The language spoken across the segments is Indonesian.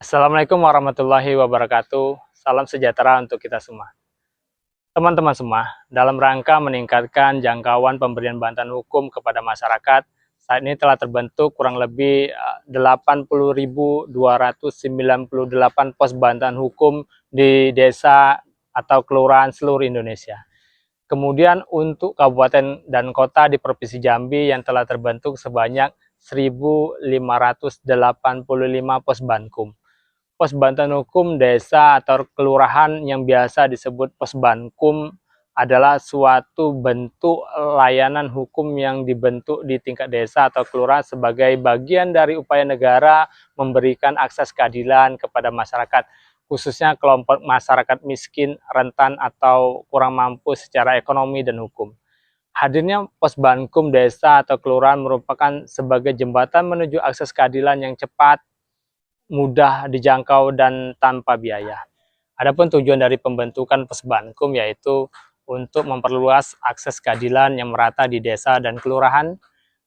Assalamualaikum warahmatullahi wabarakatuh. Salam sejahtera untuk kita semua. Teman-teman semua, dalam rangka meningkatkan jangkauan pemberian bantuan hukum kepada masyarakat, saat ini telah terbentuk kurang lebih 80.298 pos bantuan hukum di desa atau kelurahan seluruh Indonesia. Kemudian untuk kabupaten dan kota di Provinsi Jambi yang telah terbentuk sebanyak 1.585 pos bankum. Pos bantuan hukum desa atau kelurahan yang biasa disebut pos bankum adalah suatu bentuk layanan hukum yang dibentuk di tingkat desa atau kelurahan sebagai bagian dari upaya negara memberikan akses keadilan kepada masyarakat, khususnya kelompok masyarakat miskin, rentan, atau kurang mampu secara ekonomi dan hukum. Hadirnya pos bankum desa atau kelurahan merupakan sebagai jembatan menuju akses keadilan yang cepat, mudah dijangkau, dan tanpa biaya. Adapun tujuan dari pembentukan Posbankum yaitu untuk memperluas akses keadilan yang merata di desa dan kelurahan,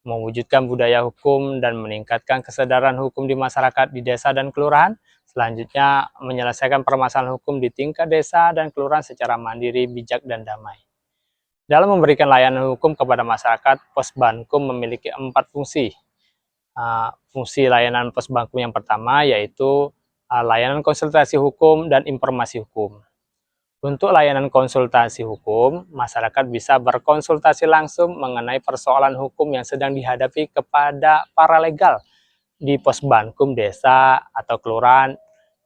mewujudkan budaya hukum dan meningkatkan kesadaran hukum di masyarakat di desa dan kelurahan. Selanjutnya, menyelesaikan permasalahan hukum di tingkat desa dan kelurahan secara mandiri, bijak, dan damai. Dalam memberikan layanan hukum kepada masyarakat, Posbankum memiliki 4 fungsi. Fungsi layanan Posbankum yang pertama yaitu layanan konsultasi hukum dan informasi hukum. Untuk layanan konsultasi hukum, masyarakat bisa berkonsultasi langsung mengenai persoalan hukum yang sedang dihadapi kepada paralegal di Posbankum desa atau kelurahan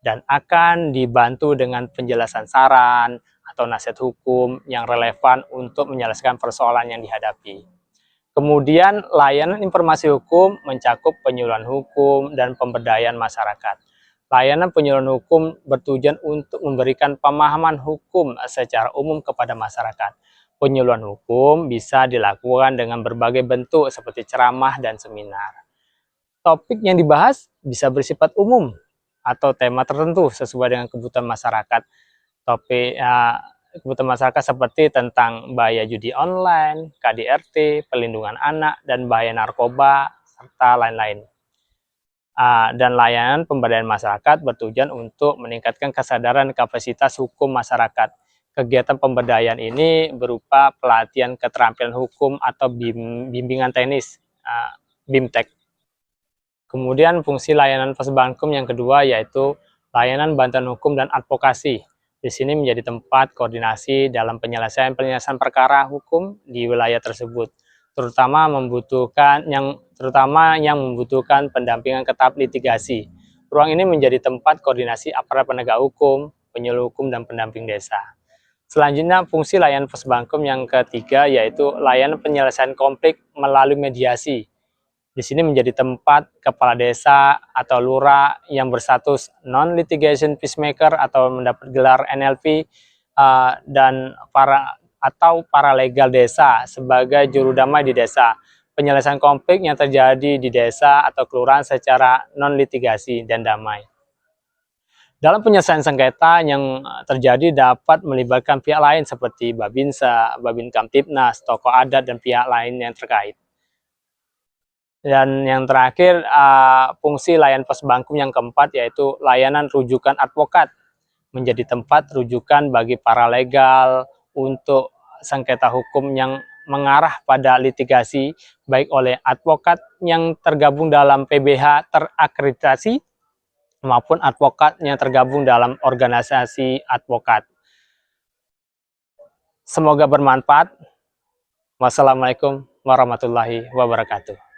dan akan dibantu dengan penjelasan saran atau nasihat hukum yang relevan untuk menyelesaikan persoalan yang dihadapi. Kemudian, layanan informasi hukum mencakup penyuluhan hukum dan pemberdayaan masyarakat. Layanan penyuluhan hukum bertujuan untuk memberikan pemahaman hukum secara umum kepada masyarakat. Penyuluhan hukum bisa dilakukan dengan berbagai bentuk seperti ceramah dan seminar. Topik yang dibahas bisa bersifat umum atau tema tertentu sesuai dengan kebutuhan masyarakat. Topik kebutuhan masyarakat seperti tentang bahaya judi online, KDRT, perlindungan anak, dan bahaya narkoba, serta lain-lain. Dan layanan pemberdayaan masyarakat bertujuan untuk meningkatkan kesadaran kapasitas hukum masyarakat. Kegiatan pemberdayaan ini berupa pelatihan keterampilan hukum atau bimbingan teknis, BIMTEK. Kemudian fungsi layanan Posbankum yang kedua yaitu layanan bantuan hukum dan advokasi. Di sini menjadi tempat koordinasi dalam penyelesaian perkara hukum di wilayah tersebut, terutama yang membutuhkan pendampingan ke tahap litigasi. Ruang ini menjadi tempat koordinasi aparat penegak hukum, penyuluh hukum, dan pendamping desa. Selanjutnya, fungsi layanan Posbankum yang ketiga yaitu layanan penyelesaian konflik melalui mediasi. Di sini menjadi tempat kepala desa atau lurah yang berstatus non-litigation peacemaker atau mendapat gelar NLP dan para legal desa sebagai juru damai di desa. Penyelesaian konflik yang terjadi di desa atau kelurahan secara non-litigasi dan damai. Dalam penyelesaian sengketa yang terjadi dapat melibatkan pihak lain seperti Babinsa, Babin Kamtibnas, tokoh adat, dan pihak lain yang terkait. Dan yang terakhir, fungsi layanan Posbankum yang keempat yaitu layanan rujukan advokat, menjadi tempat rujukan bagi para legal untuk sengketa hukum yang mengarah pada litigasi, baik oleh advokat yang tergabung dalam PBH terakreditasi maupun advokat yang tergabung dalam organisasi advokat. Semoga bermanfaat. Wassalamualaikum warahmatullahi wabarakatuh.